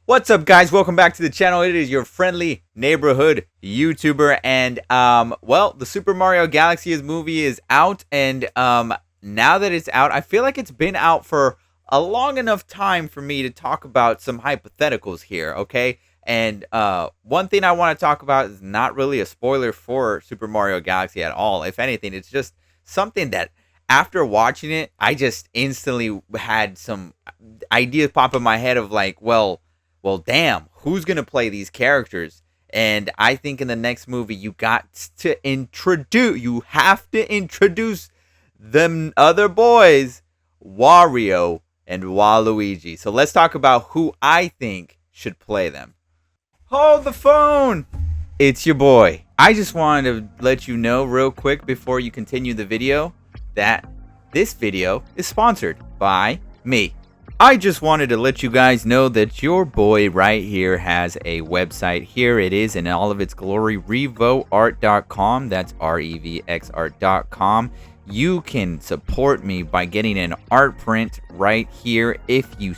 What's up, guys? Welcome back to the channel. It is your friendly neighborhood YouTuber, and well, the Super Mario Galaxy movie is out, and now that it's out, I feel like it's been out for a long enough time for me to talk about some hypotheticals here, okay? And one thing I want to talk about is not really a spoiler for Super Mario Galaxy at all. If anything, it's just something that after watching it, I just instantly had some ideas pop in my head of like, well, damn, who's going to play these characters? And I think in the next movie, you have to introduce them other boys, Wario and Waluigi. So let's talk about who I think should play them. Hold the phone. It's your boy. I just wanted to let you know real quick before you continue the video that this video is sponsored by me. I just wanted to let you guys know that your boy right here has a website. Here it is in all of its glory, RevxTV.com. That's RevxArt.com. You can support me by getting an art print right here if you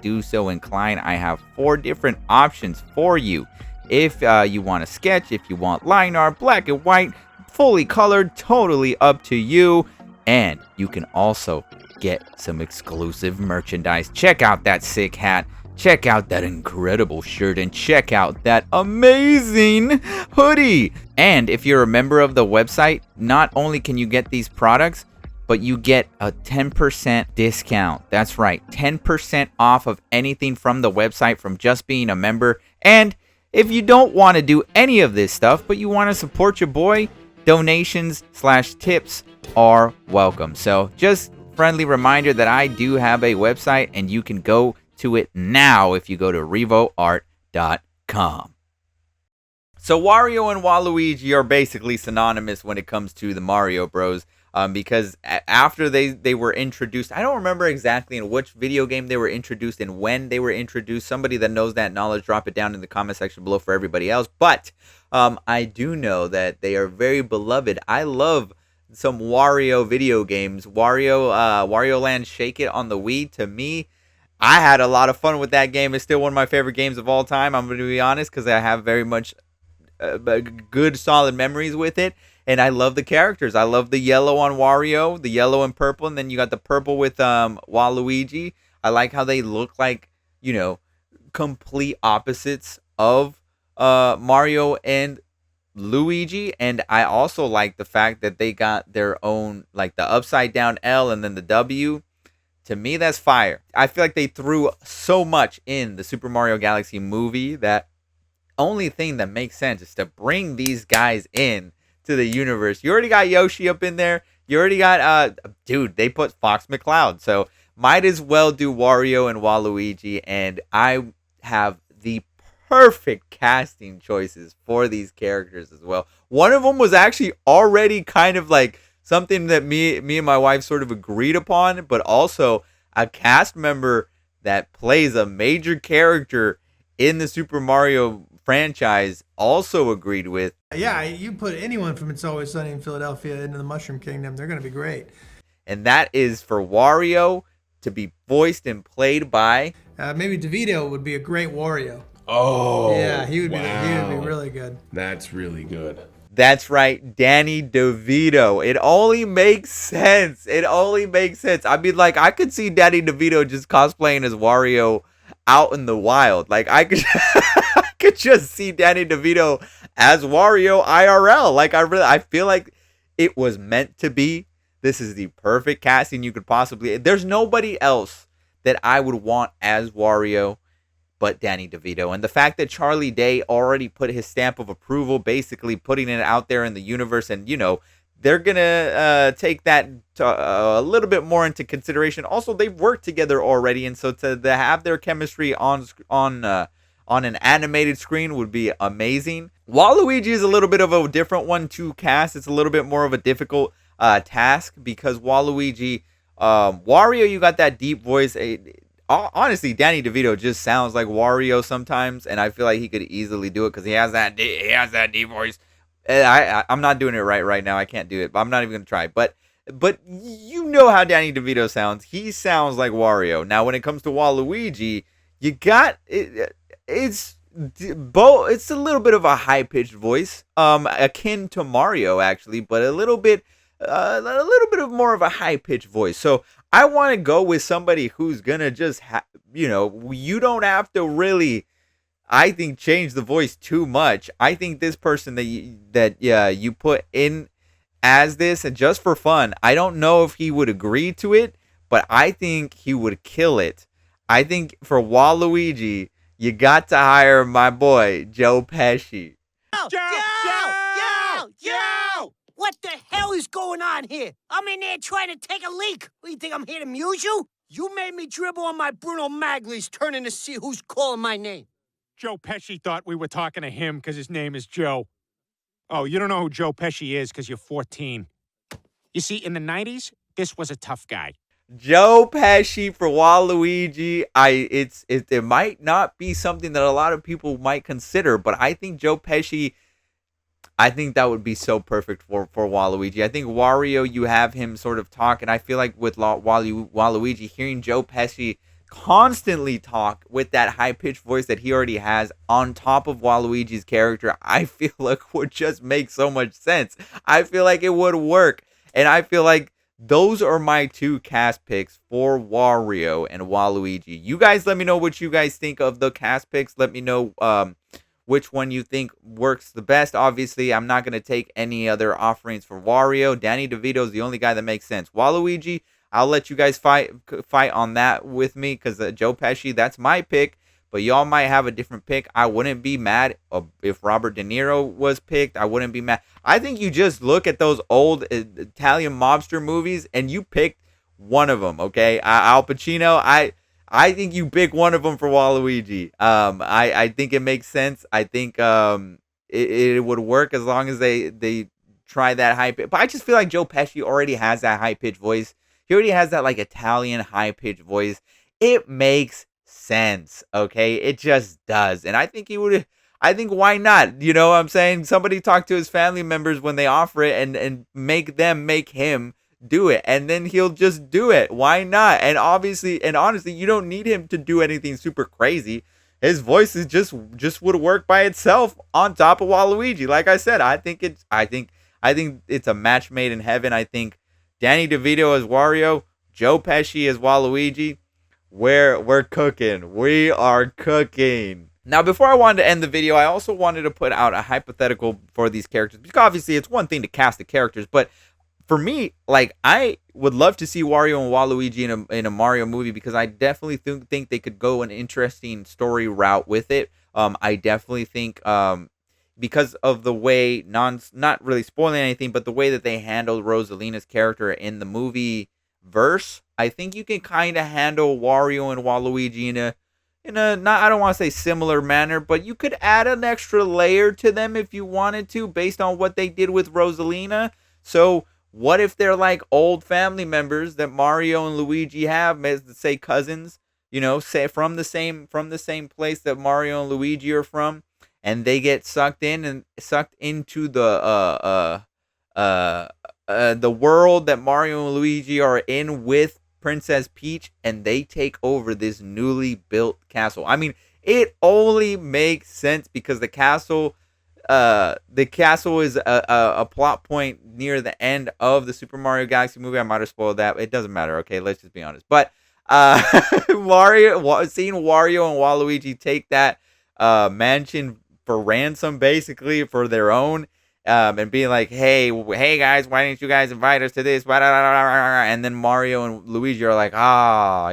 do so incline. I have 4 different options for you. If you want to sketch, if you want line art, black and white, fully colored, totally up to you. And you can also get some exclusive merchandise. Check out that sick hat, check out that incredible shirt, and check out that amazing hoodie. And if you're a member of the website, not only can you get these products, but you get a 10% discount. That's right, 10% off of anything from the website from just being a member. And if you don't want to do any of this stuff, but you want to support your boy, donations/tips are welcome. So just friendly reminder that I do have a website, and you can go to it now if you go to RevxArt.com. So Wario and Waluigi are basically synonymous when it comes to the Mario Bros. Because after they were introduced, I don't remember exactly in which video game they were introduced and when they were introduced. Somebody that knows that knowledge, drop it down in the comment section below for everybody else. But I do know that they are very beloved. I love some Wario video games. Wario Land Shake It on the Wii. To me, I had a lot of fun with that game. It's still one of my favorite games of all time. I'm going to be honest, because I have very much good, solid memories with it. And I love the characters. I love the yellow on Wario, the yellow and purple, and then you got the purple with Waluigi. I like how they look like, you know, complete opposites of Mario and Luigi. And I also like the fact that they got their own, like the upside down L and then the W. To me, that's fire. I feel like they threw so much in the Super Mario Galaxy movie that only thing that makes sense is to bring these guys in to the universe. You already got Yoshi up in there. You already got dude, they put Fox McCloud. So might as well do Wario and Waluigi, and I have the perfect casting choices for these characters as well. One of them was actually already kind of like something that me and my wife sort of agreed upon, but also a cast member that plays a major character in the Super Mario franchise also agreed with. Yeah, you put anyone from It's Always Sunny in Philadelphia into the Mushroom Kingdom, they're going to be great. And that is for Wario to be voiced and played by maybe DeVito would be a great Wario. Oh, yeah, he would be wow. really good. That's really good. That's right, Danny DeVito. It only makes sense. It only makes sense. I mean, like, I could see Danny DeVito just cosplaying as Wario out in the wild. Like, I could I could just see Danny DeVito as Wario IRL. Like, I feel like it was meant to be. This is the perfect casting you could possibly. There's nobody else that I would want as Wario but Danny DeVito. And the fact that Charlie Day already put his stamp of approval, basically putting it out there in the universe, and, you know, they're going to take that a little bit more into consideration. Also, they've worked together already, and so to have their chemistry on an animated screen would be amazing. Waluigi is a little bit of a different one to cast. It's a little bit more of a difficult task because Waluigi, Wario, you got that deep voice. Honestly, Danny DeVito just sounds like Wario sometimes, and I feel like he could easily do it because he has that deep voice. And I'm not doing it right now. I can't do it, but I'm not even gonna try. But you know how Danny DeVito sounds. He sounds like Wario. Now, when it comes to Waluigi, you got it. it's both. It's a little bit of a high pitched voice, akin to Mario actually, but a little bit of more of a high pitched voice. So I want to go with somebody who's gonna just, you don't have to really, I think, change the voice too much. I think this person you put in as this, and just for fun, I don't know if he would agree to it, but I think he would kill it. I think for Waluigi, you got to hire my boy Joe Pesci. Yo! What the hell is going on here? I'm in there trying to take a leak. What, you think I'm here to amuse you? You made me dribble on my Bruno Magli's, turning to see who's calling my name. Joe Pesci thought we were talking to him because his name is Joe. Oh, you don't know who Joe Pesci is because you're 14. You see, in the 90s, this was a tough guy. Joe Pesci for Waluigi. It might not be something that a lot of people might consider, but I think Joe Pesci, I think that would be so perfect for Waluigi. I think Wario, you have him sort of talk, and I feel like with Waluigi, hearing Joe Pesci constantly talk with that high-pitched voice that he already has on top of Waluigi's character, I feel like would just make so much sense. I feel like it would work, and I feel like those are my two cast picks for Wario and Waluigi. You guys let me know what you guys think of the cast picks. Let me know which one you think works the best. Obviously, I'm not going to take any other offerings for Wario. Danny DeVito is the only guy that makes sense. Waluigi, I'll let you guys fight on that with me, because Joe Pesci, that's my pick. But y'all might have a different pick. I wouldn't be mad if Robert De Niro was picked. I wouldn't be mad. I think you just look at those old Italian mobster movies and you picked one of them, okay? Al Pacino, I think you pick one of them for Waluigi. I think it makes sense. I think it would work as long as they try that high pitch. But I just feel like Joe Pesci already has that high pitched voice. He already has that like Italian high pitched voice. It makes sense, okay? It just does. And I think I think why not? You know what I'm saying? Somebody talk to his family members when they offer it and make them make him do it, and then he'll just do it. Why not? And obviously and honestly, you don't need him to do anything super crazy. His voice is just would work by itself on top of Waluigi. Like I said, I think it's a match made in heaven. I think Danny DeVito as Wario, Joe Pesci as Waluigi. We're cooking. We are cooking. Now, before I wanted to end the video, I also wanted to put out a hypothetical for these characters, because obviously it's one thing to cast the characters, but for me, like, I would love to see Wario and Waluigi in a Mario movie, because I definitely think they could go an interesting story route with it. I definitely think because of the way, not really spoiling anything, but the way that they handled Rosalina's character in the movie verse, I think you can kind of handle Wario and Waluigi in a not, I don't want to say similar manner, but you could add an extra layer to them if you wanted to, based on what they did with Rosalina. So what if they're like old family members that Mario and Luigi have, as say cousins, say from the same place that Mario and Luigi are from, and they get sucked into the world that Mario and Luigi are in with Princess Peach, and they take over this newly built castle. I mean, it only makes sense because the castle is a plot point near the end of the Super Mario Galaxy movie. I might have spoiled that. It doesn't matter. Okay, let's just be honest. But seeing Wario and Waluigi take that mansion for ransom, basically for their own, and being like, hey guys, why didn't you guys invite us to this? And then Mario and Luigi are like,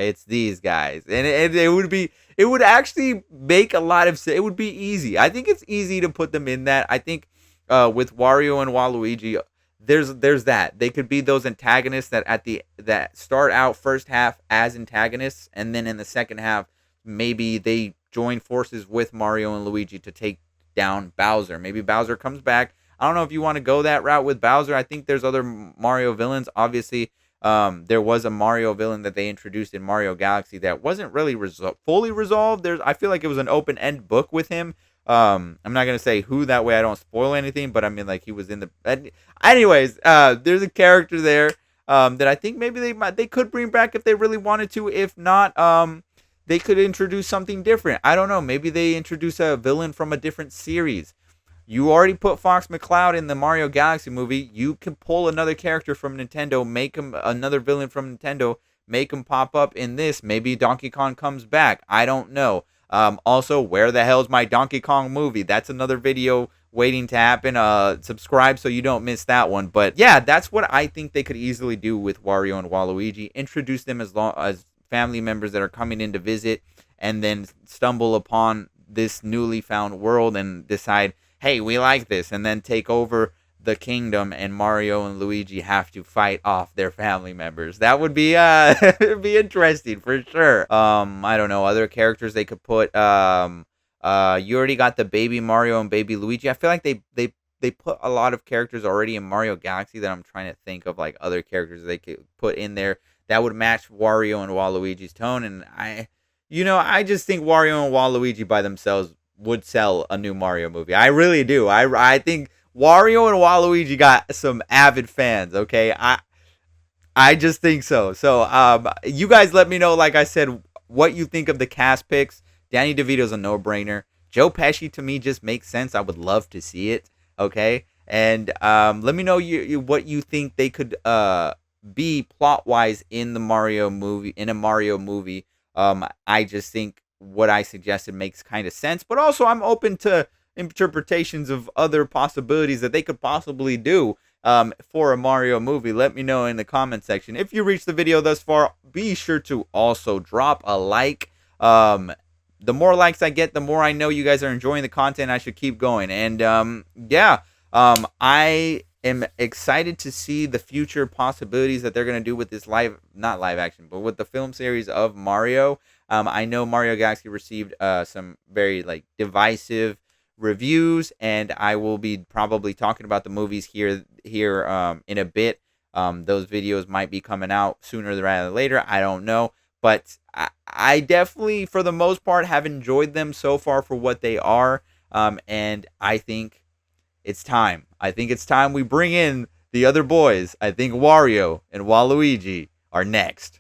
it's these guys, and it would actually make a lot of sense. It would be easy. I think it's easy to put them in that. I think with Wario and Waluigi, there's that they could be those antagonists that start out first half as antagonists, and then in the second half maybe they join forces with Mario and Luigi to take down Bowser. Maybe Bowser comes back. I don't know if you want to go that route with Bowser. I think there's other Mario villains. Obviously, there was a Mario villain that they introduced in Mario Galaxy that wasn't really fully resolved. I feel like it was an open-end book with him. I'm not going to say who, that way I don't spoil anything, but I mean, like, he was in the... Anyways, there's a character there that I think maybe they could bring back if they really wanted to. If not, they could introduce something different. I don't know. Maybe they introduce a villain from a different series. You already put Fox McCloud in the Mario Galaxy movie. You can pull another character from Nintendo, make him another villain from Nintendo, make him pop up in this. Maybe Donkey Kong comes back. I don't know. Also, where the hell's my Donkey Kong movie? That's another video waiting to happen. Subscribe so you don't miss that one. But yeah, that's what I think they could easily do with Wario and Waluigi. Introduce them as family members that are coming in to visit, and then stumble upon this newly found world and decide, hey, we like this, and then take over the kingdom, and Mario and Luigi have to fight off their family members. That would be it'd be interesting for sure. I don't know, other characters they could put. You already got the baby Mario and baby Luigi. I feel like they put a lot of characters already in Mario Galaxy that I'm trying to think of, like, other characters they could put in there that would match Wario and Waluigi's tone. And I just think Wario and Waluigi by themselves would sell a new Mario movie. I really do. I think Wario and Waluigi got some avid fans, okay? I just think so. So, you guys let me know, like I said, what you think of the cast picks. Danny DeVito's a no-brainer. Joe Pesci, to me, just makes sense. I would love to see it, okay? And let me know what you think they could be plot-wise in the Mario movie, in a Mario movie. I just think what I suggested makes kind of sense, but also I'm open to interpretations of other possibilities that they could possibly do for a Mario movie. Let me know in the comment section. If you reached the video thus far, be sure to also drop a like. The more likes I get, the more I know you guys are enjoying the content. I should keep going. And I am excited to see the future possibilities that they're going to do with this not live action, but with the film series of Mario. I know Mario Galaxy received some very divisive reviews, and I will be probably talking about the movies here in a bit. Those videos might be coming out sooner rather than later. I don't know, but I definitely, for the most part, have enjoyed them so far for what they are. And I think it's time. I think it's time we bring in the other boys. I think Wario and Waluigi are next.